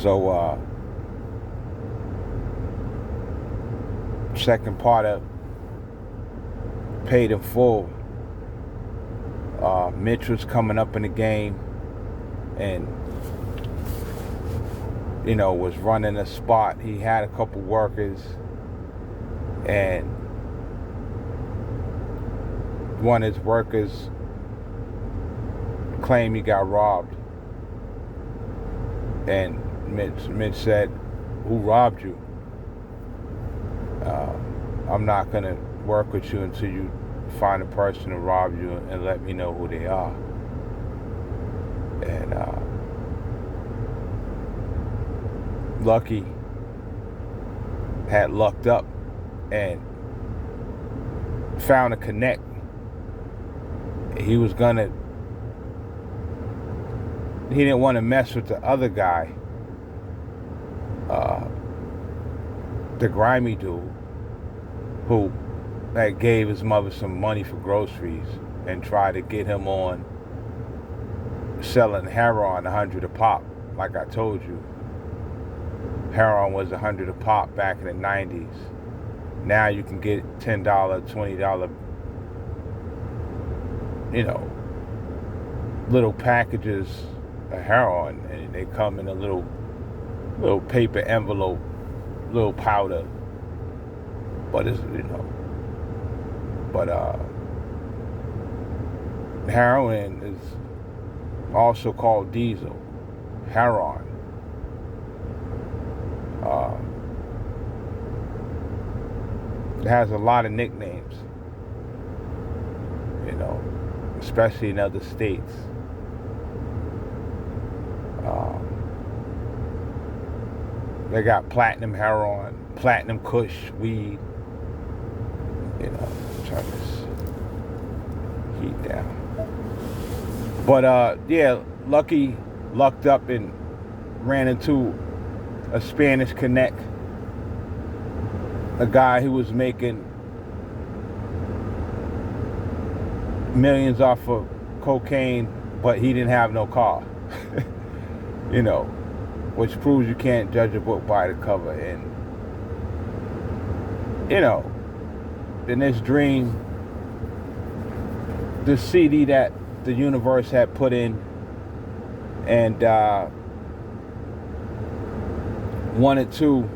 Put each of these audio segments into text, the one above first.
So, second part of Paid in Full, Mitch was coming up in the game and, was running a spot. He had a couple workers, and one of his workers claimed he got robbed. And Mitch said, "Who robbed you? I'm not going to work with you until you find a person who robbed you and let me know who they are." And Lucky had lucked up and found a connect. He didn't want to mess with the other guy, the grimy dude, who had gave his mother some money for groceries and tried to get him on selling heroin, 100 a pop. Like I told you, heroin was 100 a pop back in the 90s. Now you can get $10, $20, little packages of heroin, and they come in a little paper envelope, little powder. But it's, heroin is also called diesel, heroin. It has a lot of nicknames, especially in other states. They got platinum heroin, platinum kush weed. Try this heat down. But Lucky lucked up and ran into a Spanish connect, a guy who was making millions off of cocaine, but he didn't have no car. Which proves you can't judge a book by the cover. And in this dream, the CD that the universe had put in, and wanted to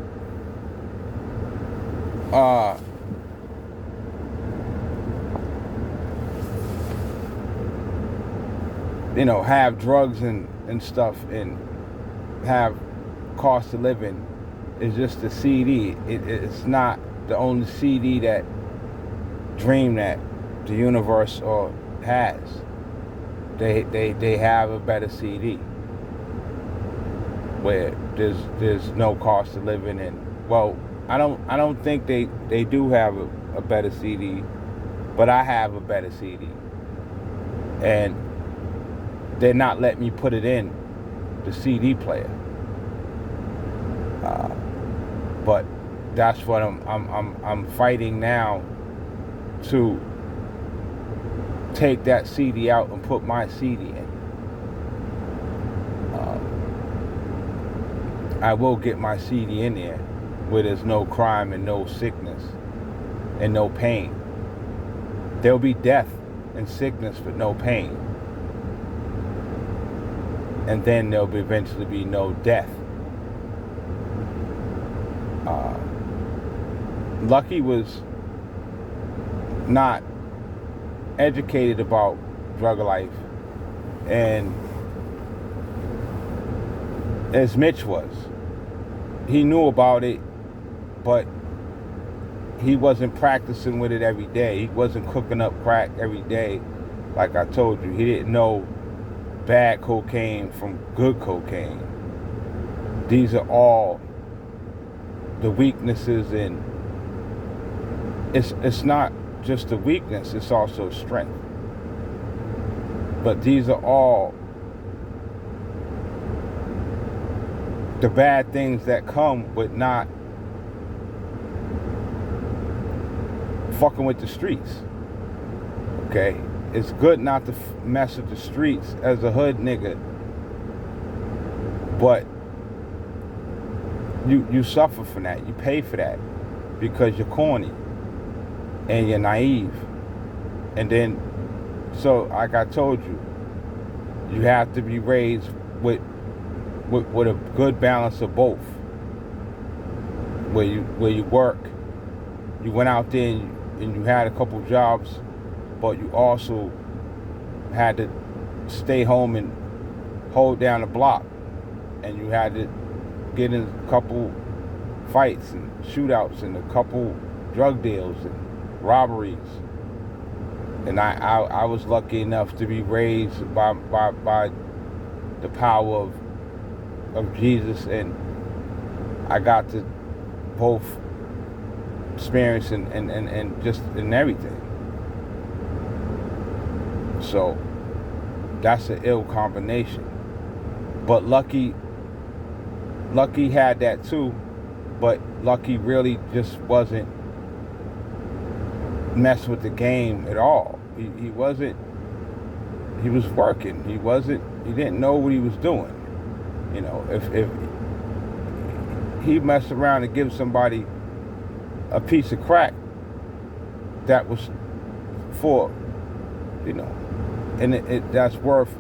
have drugs and stuff and have cost of living, is just a CD. It's not the only CD that dream that the universe has. They have a better CD where there's no cost of living. And well, I don't think they do have a better CD, but I have a better CD, and they're not letting me put it in the CD player. But that's what I'm fighting now, to take that CD out and put my CD in. I will get my CD in there where there's no crime and no sickness and no pain. There'll be death and sickness, but no pain. And then there'll eventually be no death. Lucky was not educated about drug life, and as Mitch was, he knew about it, but he wasn't practicing with it every day. He wasn't cooking up crack every day. Like I told you, he didn't know bad cocaine from good cocaine. These are all the weaknesses, and it's not just a weakness, it's also strength. But these are all the bad things that come with not fucking with the streets. Okay? It's good not to mess with the streets as a hood nigga, but you suffer from that. You pay for that because you're corny and you're naive. And then, so like I told you, you have to be raised with a good balance of both. Where you work, you went out there and you had a couple jobs, but you also had to stay home and hold down the block, and you had to get in a couple fights and shootouts and a couple drug deals and robberies. And I was lucky enough to be raised by the power of Jesus, and I got to both experience and just in everything. So that's an ill combination. But Lucky had that too, but Lucky really just wasn't mess with the game at all. He wasn't. He was working. He didn't know what he was doing. You know, if he messed around and give somebody a piece of that was for, you know, and that's worth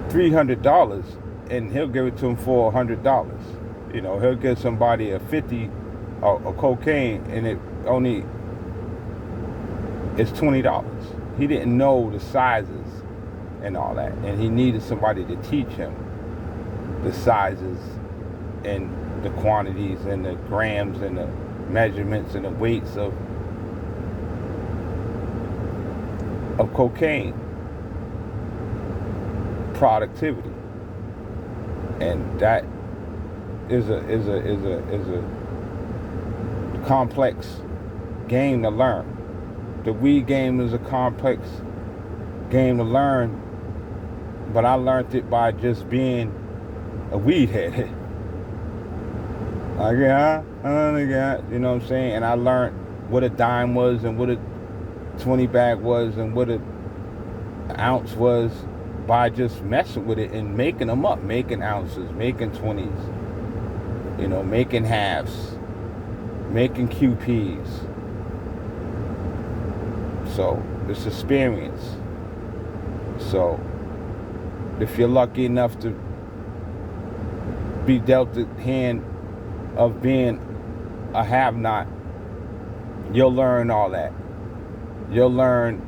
$300, and he'll give it to him for $100. You know, he'll give somebody a 50 of cocaine, and it only is $20. He didn't know the sizes and all that, and he needed somebody to teach him the sizes and the quantities and the grams and the measurements and the weights of cocaine productivity. And that is a complex game to learn. The weed game is a complex game to learn, but I learned it by just being a weed head. Like, yeah, you know what I'm saying? And I learned what a dime was and what a 20 bag was and what an ounce was by just messing with it and making them up, making ounces, making 20s, you know, making halves, making QPs. So it's experience. So if you're lucky enough to be dealt the hand of being a have-not, you'll learn all that. You'll learn,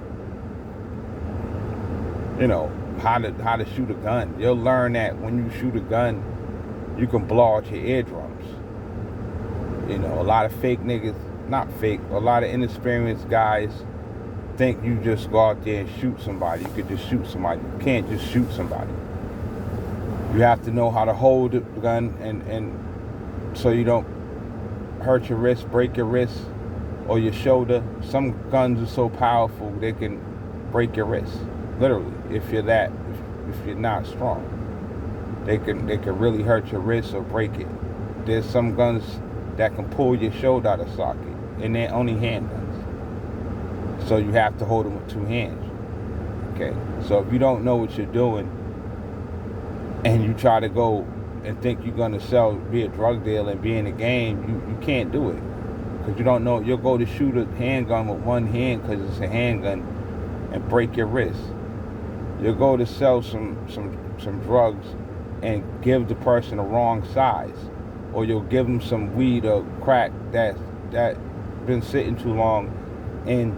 you know, how to shoot a gun. You'll learn that when you shoot a gun, you can blow out your eardrums. You know, a lot of fake niggas, not fake, a lot of inexperienced guys think you just go out there and shoot somebody. You could just shoot somebody. You can't just shoot somebody. You have to know how to hold the gun and so you don't hurt your wrist, break your wrist or your shoulder. Some guns are so powerful they can break your wrist, literally. If you're not strong, they can really hurt your wrist or break it. There's some guns that can pull your shoulder out of socket, and they're only handguns. So you have to hold them with two hands. Okay, so if you don't know what you're doing and you try to go and think you're gonna be a drug dealer and be in the game, you can't do it. Because you don't know, you'll go to shoot a handgun with one hand because it's a handgun and break your wrist. You'll go to sell some drugs and give the person the wrong size. Or you'll give them some weed or crack that been sitting too long and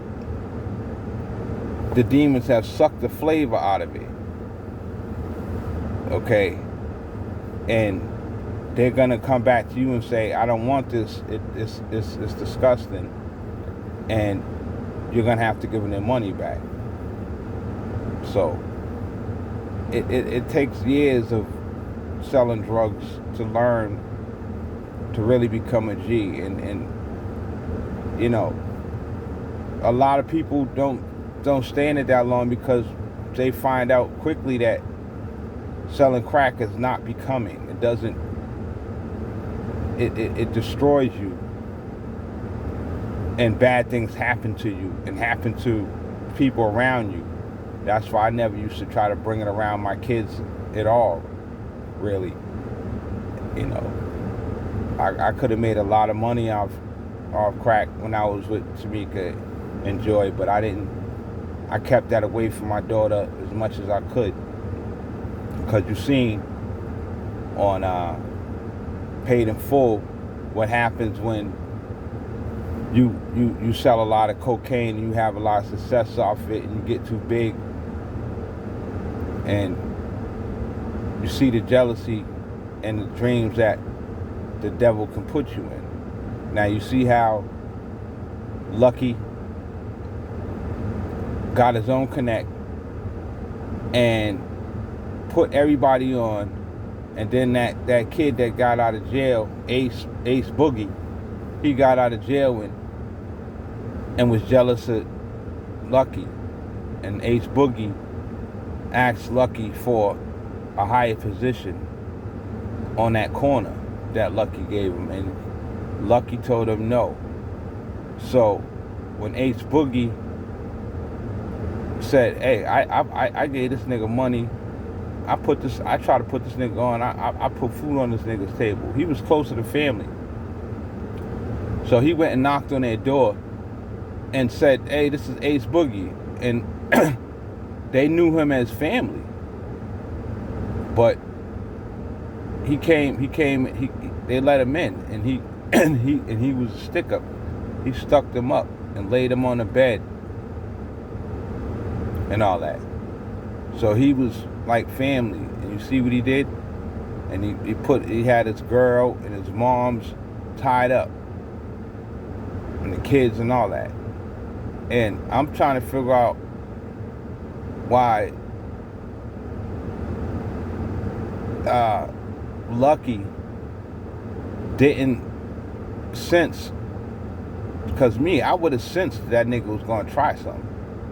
the demons have sucked the flavor out of it. Okay? And they're gonna come back to you and say, I don't want this, it's disgusting, and you're gonna have to give them their money back. So it takes years of selling drugs to learn to really become a G, and you know, a lot of people don't stay in it that long because they find out quickly that selling crack is not becoming. It doesn't. It destroys you, and bad things happen to you and happen to people around you. That's why I never used to try to bring it around my kids at all, really. You know, I could have made a lot of money off crack when I was with Tamika and Joy, but I didn't. I kept that away from my daughter as much as I could, because you seen on Paid in Full what happens when you sell a lot of cocaine and you have a lot of success off it and you get too big, and you see the jealousy and the dreams that the devil can put you in. Now you see how Lucky got his own connect and put everybody on, and then that kid that got out of jail, Ace Boogie, he got out of jail and was jealous of Lucky, and Ace Boogie asked Lucky for a higher position on that corner that Lucky gave him, and Lucky told him no. So when Ace Boogie said, "Hey, I gave this nigga money. I try to put this nigga on. I put food on this nigga's table." He was close to the family, so he went and knocked on their door and said, "Hey, this is Ace Boogie," and they knew him as family, but he came. They let him in, and he was a stick up. He stuck them up and laid them on the bed and all that. So he was like family, and you see what he did? And he had his girl and his mom's tied up, and the kids and all that. And I'm trying to figure out why Lucky didn't sense, because I would have sensed that nigga was gonna try something.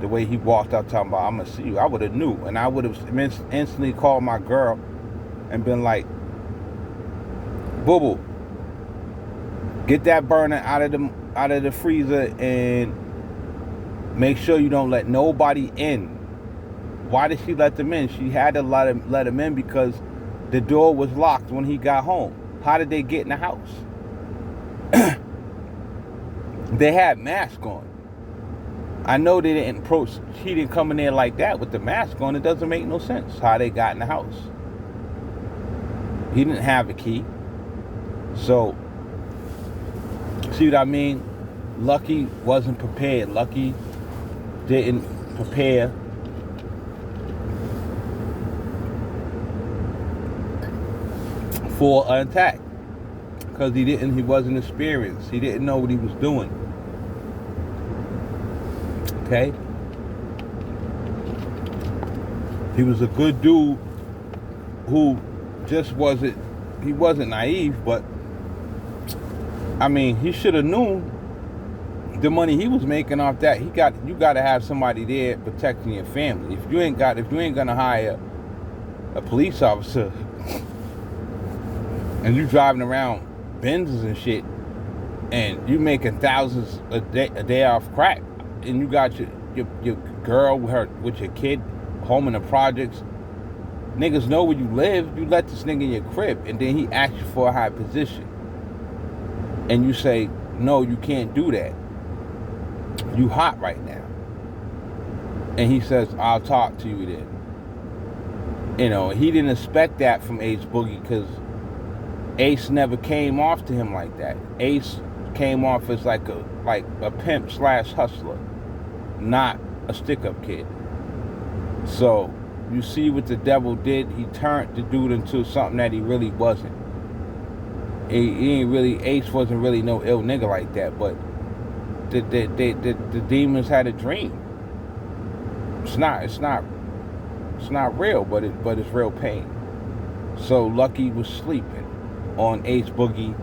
The way he walked out talking about, "I'm gonna see you," I would have knew, and I would have instantly called my girl and been like, "Boo boo, get that burner out of the freezer and make sure you don't let nobody in." Why did she let them in? She had to let him in because the door was locked when he got home. How did they get in the house? They had masks on. I know they didn't approach. She didn't come in there like that with the mask on. It doesn't make no sense how they got in the house. He didn't have a key. So, see what I mean? Lucky wasn't prepared. Lucky didn't prepare for an attack, because he wasn't experienced. He didn't know what he was doing. Okay? He was a good dude who just wasn't naive, but I mean, he should have known the money he was making off that. You got to have somebody there protecting your family. If you ain't gonna hire a police officer and you driving around Benzes and shit, and you making thousands a day off crack, and you got your girl with your kid home in the projects, niggas know where you live. You let this nigga in your crib, and then he asks you for a high position, and you say, "No, you can't do that. You hot right now." And he says, "I'll talk to you then." You know, he didn't expect that from Ace Boogie, because Ace never came off to him like that. Ace came off as like a pimp / hustler, not a stick-up kid. So you see what the devil did. He turned the dude into something that he really wasn't. Ace wasn't really no ill nigga like that, but the demons had a dream. It's not real, but it's real pain. So Lucky was sleeping on Ace Boogie,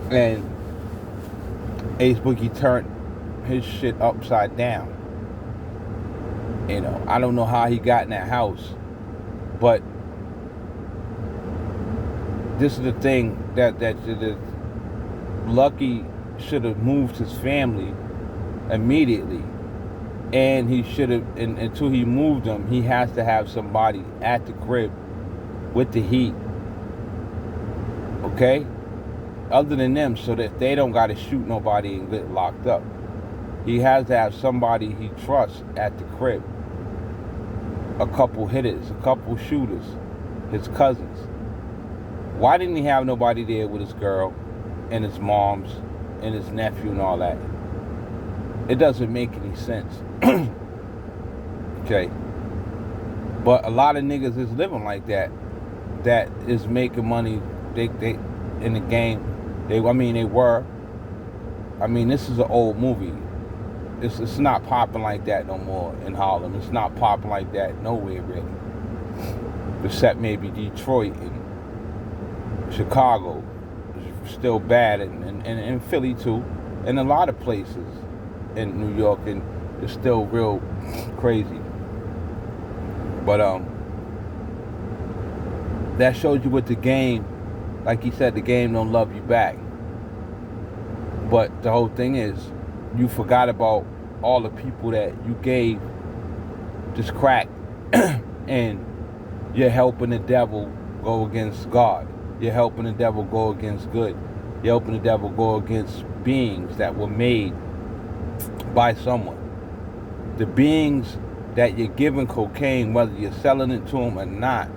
and Ace Boogie turned his shit upside down. You know, I don't know how he got in that house, but this is the thing that Lucky should have moved his family immediately, and he should have, until he moved them, he has to have somebody at the crib with the heat. Okay? other than them, so that they don't got to shoot nobody and get locked up. He has to have somebody he trusts at the crib. A couple hitters, a couple shooters, his cousins. Why didn't he have nobody there with his girl and his moms and his nephew and all that? It doesn't make any sense. Okay. But a lot of niggas is living like that. That is making money. They in the game. They were. I mean, this is an old movie. It's not popping like that no more in Harlem. It's not popping like that nowhere really. Except maybe Detroit and Chicago. It's still bad, and Philly too, and a lot of places in New York, and it's still real crazy. But that shows you what the game, like he said, the game don't love you back. But the whole thing is, you forgot about all the people that you gave this crack, and you're helping the devil go against God. You're helping the devil go against good. You're helping the devil go against beings that were made by someone. The beings that you're giving cocaine, whether you're selling it to them or not,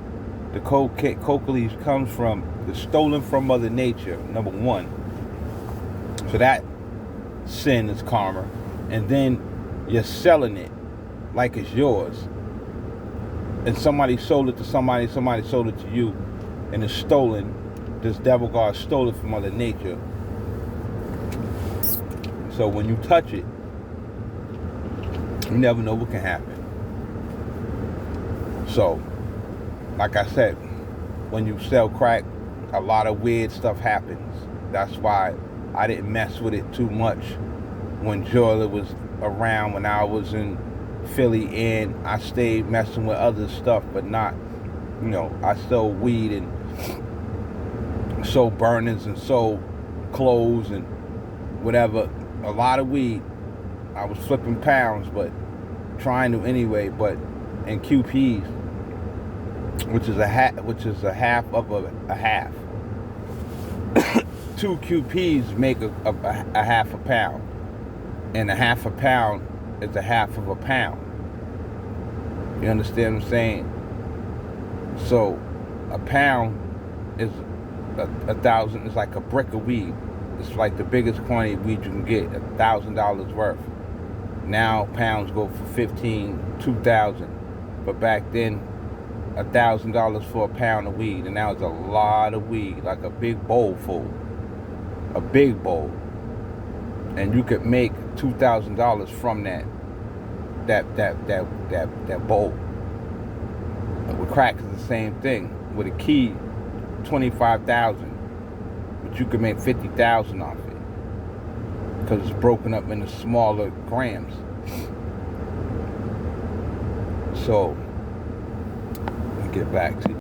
the coca leaves comes from, it's stolen from Mother Nature, number one. So that sin is karma. And then you're selling it like it's yours. And somebody sold it to somebody sold it to you, and it's stolen. This devil god stole it from Mother Nature. So when you touch it, you never know what can happen. So, like I said, when you sell crack, a lot of weird stuff happens. That's why I didn't mess with it too much when Joyler was around, when I was in Philly, and I stayed messing with other stuff, but not, I sold weed and sold burners and sold clothes and whatever. A lot of weed. I was flipping pounds, but trying to anyway. But in QPs, which is a half of a half. 2 QPs make a half a pound, and a half a pound is a half of a pound. You understand what I'm saying? So a pound is 1,000. It's like a brick of weed. It's like the biggest quantity of weed you can get, $1,000 worth. Now pounds go for 15, 2,000. But back then, $1,000 for a pound of weed, and now it's a lot of weed, like a big bowl full, a big bowl, and you could make $2,000 from that bowl. With crack is the same thing. With a key, 25,000, but you could make 50,000 off it because it's broken up into smaller grams. So, let me get back to you.